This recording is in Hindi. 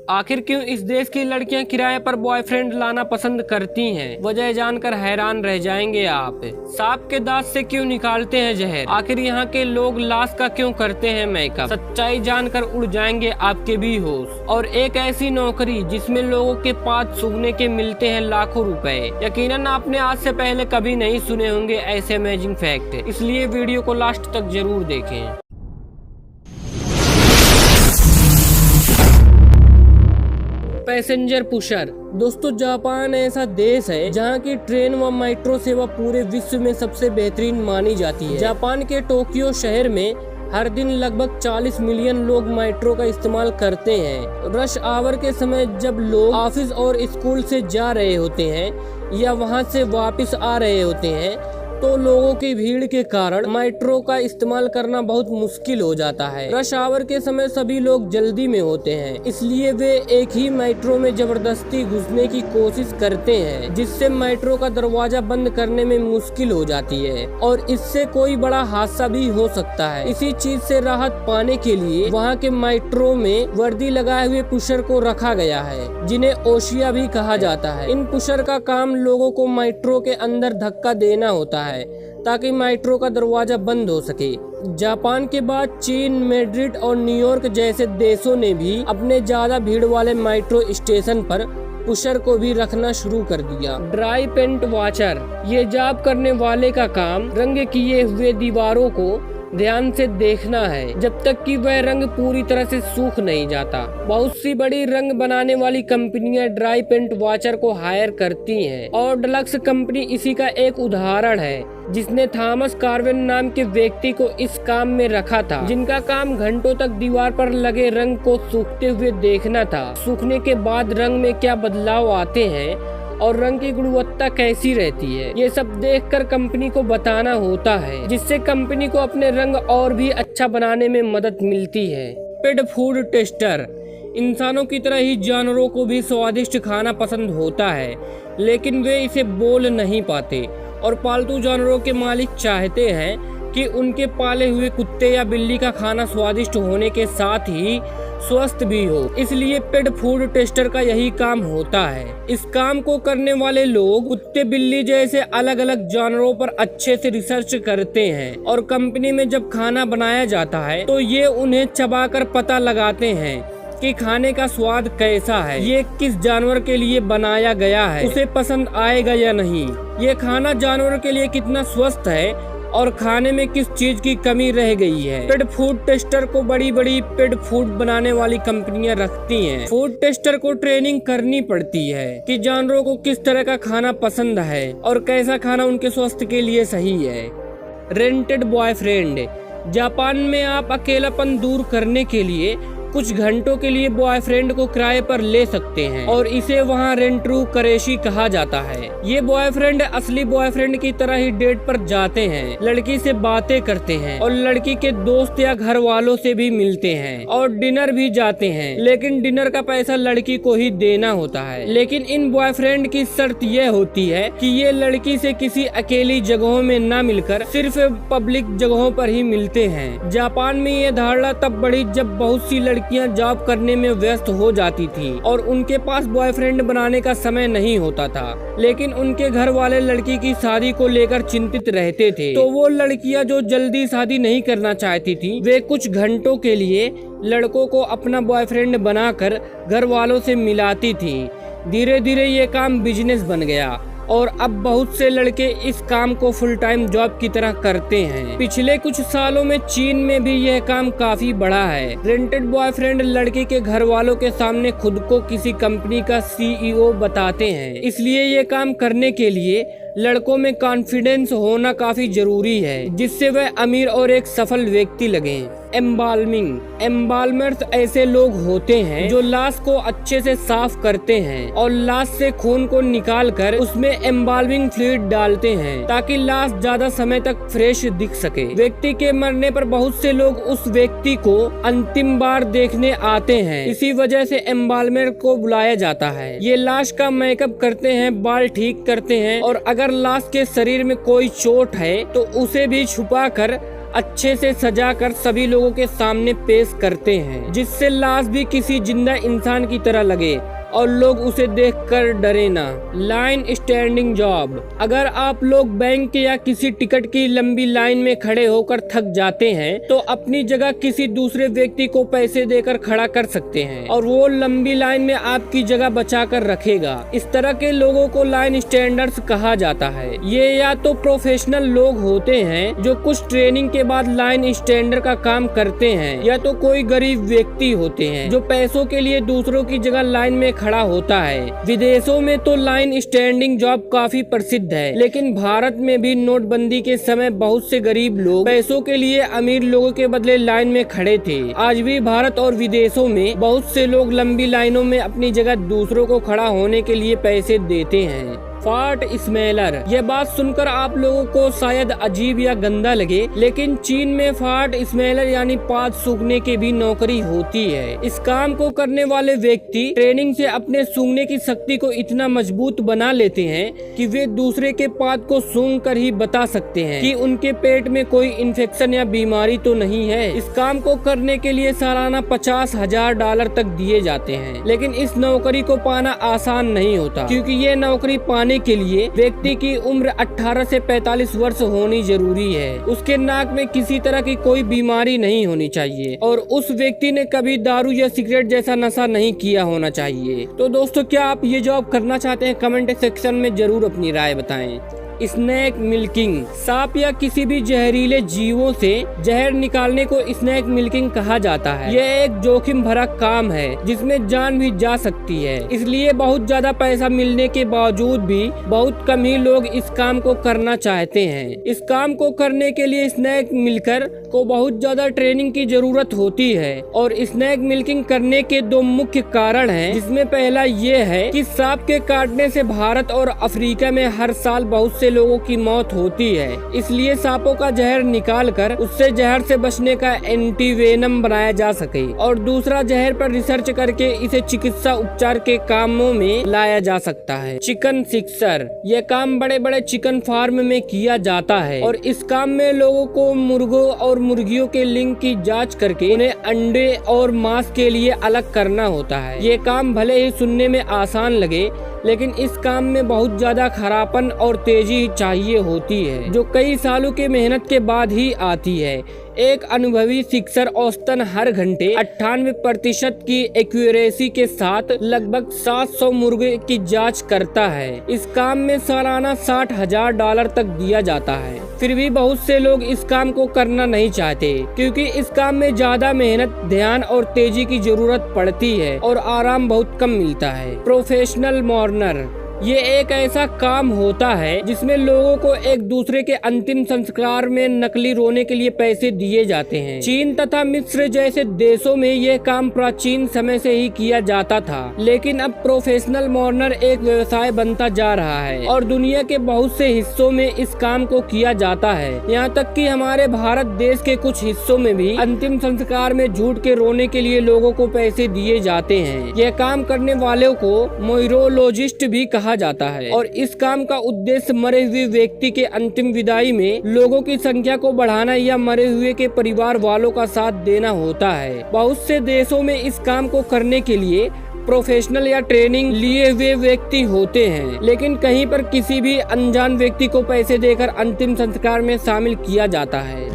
आखिर क्यों इस देश की लड़कियां किराए पर बॉयफ्रेंड लाना पसंद करती हैं? वजह जानकर हैरान रह जाएंगे आप। सांप के दांत से क्यों निकालते हैं जहर? आखिर यहाँ के लोग लाश का क्यों करते हैं मेकअप? सच्चाई जानकर उड़ जाएंगे आपके भी होश। और एक ऐसी नौकरी जिसमें लोगों के पास सूखने के मिलते हैं लाखों रुपए। यकीनन आपने आज से पहले कभी नहीं सुने होंगे ऐसे अमेजिंग फैक्ट, इसलिए वीडियो को लास्ट तक जरूर देखें। Passenger pusher. दोस्तों, जापान ऐसा देश है जहां की ट्रेन व मेट्रो सेवा पूरे विश्व में सबसे बेहतरीन मानी जाती है। जापान के टोक्यो शहर में हर दिन लगभग 40 मिलियन लोग मेट्रो का इस्तेमाल करते हैं। रश आवर के समय जब लोग ऑफिस और स्कूल से जा रहे होते हैं या वहां से वापस आ रहे होते हैं तो लोगों की भीड़ के कारण मेट्रो का इस्तेमाल करना बहुत मुश्किल हो जाता है। रश आवर के समय सभी लोग जल्दी में होते हैं, इसलिए वे एक ही मेट्रो में जबरदस्ती घुसने की कोशिश करते हैं, जिससे मेट्रो का दरवाजा बंद करने में मुश्किल हो जाती है और इससे कोई बड़ा हादसा भी हो सकता है। इसी चीज से राहत पाने के लिए वहाँ के मेट्रो में वर्दी लगाए हुए पुशर को रखा गया है, जिन्हें ओशिया भी कहा जाता है। इन पुशर का काम लोगों को मेट्रो के अंदर धक्का देना होता है ताकि मेट्रो का दरवाजा बंद हो सके। जापान के बाद चीन, मैड्रिड और न्यूयॉर्क जैसे देशों ने भी अपने ज्यादा भीड़ वाले मेट्रो स्टेशन पर पुशर को भी रखना शुरू कर दिया। Dry paint watcher. ये जॉब करने वाले का काम रंग किए हुए दीवारों को ध्यान से देखना है जब तक कि वह रंग पूरी तरह से सूख नहीं जाता। बहुत सी बड़ी रंग बनाने वाली कंपनियां ड्राई पेंट वॉचर को हायर करती हैं और डलक्स कंपनी इसी का एक उदाहरण है, जिसने थॉमस कार्वेन नाम के व्यक्ति को इस काम में रखा था, जिनका काम घंटों तक दीवार पर लगे रंग को सूखते हुए देखना था। सूखने के बाद रंग में क्या बदलाव आते हैं और रंग की गुणवत्ता कैसी रहती है, ये सब देखकर कंपनी को बताना होता है, जिससे कंपनी को अपने रंग और भी अच्छा बनाने में मदद मिलती है। Pet food tester. इंसानों की तरह ही जानवरों को भी स्वादिष्ट खाना पसंद होता है, लेकिन वे इसे बोल नहीं पाते और पालतू जानवरों के मालिक चाहते हैं कि उनके पाले हुए कुत्ते या बिल्ली का खाना स्वादिष्ट होने के साथ ही स्वस्थ भी हो। इसलिए पेट फूड टेस्टर का यही काम होता है। इस काम को करने वाले लोग कुत्ते, बिल्ली जैसे अलग अलग जानवरों पर अच्छे से रिसर्च करते हैं और कंपनी में जब खाना बनाया जाता है तो ये उन्हें चबाकर पता लगाते हैं कि खाने का स्वाद कैसा है, ये किस जानवर के लिए बनाया गया है, उसे पसंद आएगा या नहीं, ये खाना जानवर के लिए कितना स्वस्थ है और खाने में किस चीज की कमी रह गई है। पेट फूड टेस्टर को बड़ी बड़ी पेट फूड बनाने वाली कंपनियां रखती हैं। फूड टेस्टर को ट्रेनिंग करनी पड़ती है कि जानवरों को किस तरह का खाना पसंद है और कैसा खाना उनके स्वास्थ्य के लिए सही है। Rented boyfriend. जापान में आप अकेलापन दूर करने के लिए कुछ घंटों के लिए बॉयफ्रेंड को किराए पर ले सकते हैं और इसे वहाँ रेंट्रू करेशी कहा जाता है। ये बॉयफ्रेंड असली बॉयफ्रेंड की तरह ही डेट पर जाते हैं, लड़की से बातें करते हैं और लड़की के दोस्त या घर वालों से भी मिलते हैं और डिनर भी जाते हैं, लेकिन डिनर का पैसा लड़की को ही देना होता है। लेकिन इन बॉयफ्रेंड की शर्त यह होती है कि ये लड़की से किसी अकेली जगहों में न मिलकर सिर्फ पब्लिक जगहों पर ही मिलते हैं। जापान में ये धारणा तब बढ़ी जब बहुत सी लड़कियां जॉब करने में व्यस्त हो जाती थी और उनके पास बॉयफ्रेंड बनाने का समय नहीं होता था, लेकिन उनके घर वाले लड़की की शादी को लेकर चिंतित रहते थे। तो वो लड़कियां जो जल्दी शादी नहीं करना चाहती थी, वे कुछ घंटों के लिए लड़कों को अपना बॉयफ्रेंड बनाकर घर वालों से मिलाती थी। धीरे धीरे ये काम बिजनेस बन गया और अब बहुत से लड़के इस काम को फुल टाइम जॉब की तरह करते हैं। पिछले कुछ सालों में चीन में भी यह काम काफी बढ़ा है। रेंटेड बॉयफ्रेंड लड़के के घर वालों के सामने खुद को किसी कंपनी का CEO बताते हैं, इसलिए ये काम करने के लिए लड़कों में कॉन्फिडेंस होना काफी जरूरी है, जिससे वह अमीर और एक सफल व्यक्ति लगे। एम्बाल्मिंग। एम्बाल्मर्स ऐसे लोग होते हैं जो लाश को अच्छे से साफ करते हैं और लाश से खून को निकाल कर उसमें एम्बाल्मिंग फ्लूइड डालते हैं ताकि लाश ज्यादा समय तक फ्रेश दिख सके। व्यक्ति के मरने पर बहुत से लोग उस व्यक्ति को अंतिम बार देखने आते हैं, इसी वजह से एम्बाल्मर को बुलाया जाता है। ये लाश का मेकअप करते हैं, बाल ठीक करते हैं और अगर लाश के शरीर में कोई चोट है तो उसे भी छुपा कर अच्छे से सजाकर सभी लोगों के सामने पेश करते हैं, जिससे लाश भी किसी जिंदा इंसान की तरह लगे और लोग उसे देखकर डरे ना। Line standing job. अगर आप लोग बैंक या किसी टिकट की लंबी लाइन में खड़े होकर थक जाते हैं तो अपनी जगह किसी दूसरे व्यक्ति को पैसे देकर खड़ा कर सकते हैं और वो लंबी लाइन में आपकी जगह बचाकर रखेगा। इस तरह के लोगों को लाइन स्टैंडर्स कहा जाता है। ये या तो प्रोफेशनल लोग होते हैं जो कुछ ट्रेनिंग के बाद लाइन स्टैंडर का काम करते हैं, या तो कोई गरीब व्यक्ति होते हैं जो पैसों के लिए दूसरों की जगह लाइन में खड़ा होता है। विदेशों में तो लाइन स्टैंडिंग जॉब काफी प्रसिद्ध है, लेकिन भारत में भी नोटबंदी के समय बहुत से गरीब लोग पैसों के लिए अमीर लोगों के बदले लाइन में खड़े थे। आज भी भारत और विदेशों में बहुत से लोग लंबी लाइनों में अपनी जगह दूसरों को खड़ा होने के लिए पैसे देते हैं। Fart smeller. यह बात सुनकर आप लोगों को शायद अजीब या गंदा लगे, लेकिन चीन में फार्ट स्मेलर यानी पाद सूंघने की भी नौकरी होती है। इस काम को करने वाले व्यक्ति ट्रेनिंग से अपने सूंघने की शक्ति को इतना मजबूत बना लेते हैं कि वे दूसरे के पाद को सूंघ कर ही बता सकते हैं कि उनके पेट में कोई इन्फेक्शन या बीमारी तो नहीं है। इस काम को करने के लिए सालाना $50,000 तक दिए जाते हैं, लेकिन इस नौकरी को पाना आसान नहीं होता, क्योंकि ये नौकरी पाने के लिए व्यक्ति की उम्र 18 से 45 वर्ष होनी जरूरी है। उसके नाक में किसी तरह की कोई बीमारी नहीं होनी चाहिए और उस व्यक्ति ने कभी दारू या सिगरेट जैसा नशा नहीं किया होना चाहिए। तो दोस्तों, क्या आप ये जॉब करना चाहते हैं? कमेंट सेक्शन में जरूर अपनी राय बताएं। Snake milking. सांप या किसी भी जहरीले जीवों से जहर निकालने को स्नेक मिल्किंग कहा जाता है। यह एक जोखिम भरा काम है जिसमें जान भी जा सकती है, इसलिए बहुत ज्यादा पैसा मिलने के बावजूद भी बहुत कम ही लोग इस काम को करना चाहते हैं। इस काम को करने के लिए स्नेक मिल्कर को बहुत ज्यादा ट्रेनिंग की जरूरत होती है और स्नेक मिल्किंग करने के दो मुख्य कारण हैं, जिसमें पहला ये है कि सांप के काटने से भारत और अफ्रीका में हर साल बहुत से लोगों की मौत होती है, इसलिए सांपों का जहर निकालकर उससे जहर से बचने का एंटीवेनम बनाया जा सके। और दूसरा, जहर पर रिसर्च करके इसे चिकित्सा उपचार के कामों में लाया जा सकता है। Chicken sixer. यह काम बड़े बड़े चिकन फार्म में किया जाता है और इस काम में लोगों को मुर्गों और मुर्गियों के लिंग की जांच करके उन्हें अंडे और मांस के लिए अलग करना होता है। ये काम भले ही सुनने में आसान लगे, लेकिन इस काम में बहुत ज्यादा खरापन और तेजी चाहिए होती है, जो कई सालों की मेहनत के बाद ही आती है। एक अनुभवी सिक्सर औसतन हर घंटे 98% की एक्यूरेसी के साथ लगभग 700 मुर्गे की जांच करता है। इस काम में सालाना $60,000 तक दिया जाता है। फिर भी बहुत से लोग इस काम को करना नहीं चाहते, क्योंकि इस काम में ज्यादा मेहनत, ध्यान और तेजी की जरूरत पड़ती है और आराम बहुत कम मिलता है। प्रोफेशनल मॉर्नर। ये एक ऐसा काम होता है जिसमें लोगों को एक दूसरे के अंतिम संस्कार में नकली रोने के लिए पैसे दिए जाते हैं। चीन तथा मिस्र जैसे देशों में यह काम प्राचीन समय से ही किया जाता था, लेकिन अब प्रोफेशनल मॉर्नर एक व्यवसाय बनता जा रहा है और दुनिया के बहुत से हिस्सों में इस काम को किया जाता है। यहाँ तक कि हमारे भारत देश के कुछ हिस्सों में भी अंतिम संस्कार में झूठ के रोने के लिए लोगों को पैसे दिए जाते हैं। यह काम करने वालों को मोइरोलॉजिस्ट भी कहा जाता है और इस काम का उद्देश्य मरे हुए व्यक्ति के अंतिम विदाई में लोगों की संख्या को बढ़ाना या मरे हुए के परिवार वालों का साथ देना होता है। बहुत से देशों में इस काम को करने के लिए प्रोफेशनल या ट्रेनिंग लिए हुए व्यक्ति होते हैं, लेकिन कहीं पर किसी भी अनजान व्यक्ति को पैसे देकर अंतिम संस्कार में शामिल किया जाता है।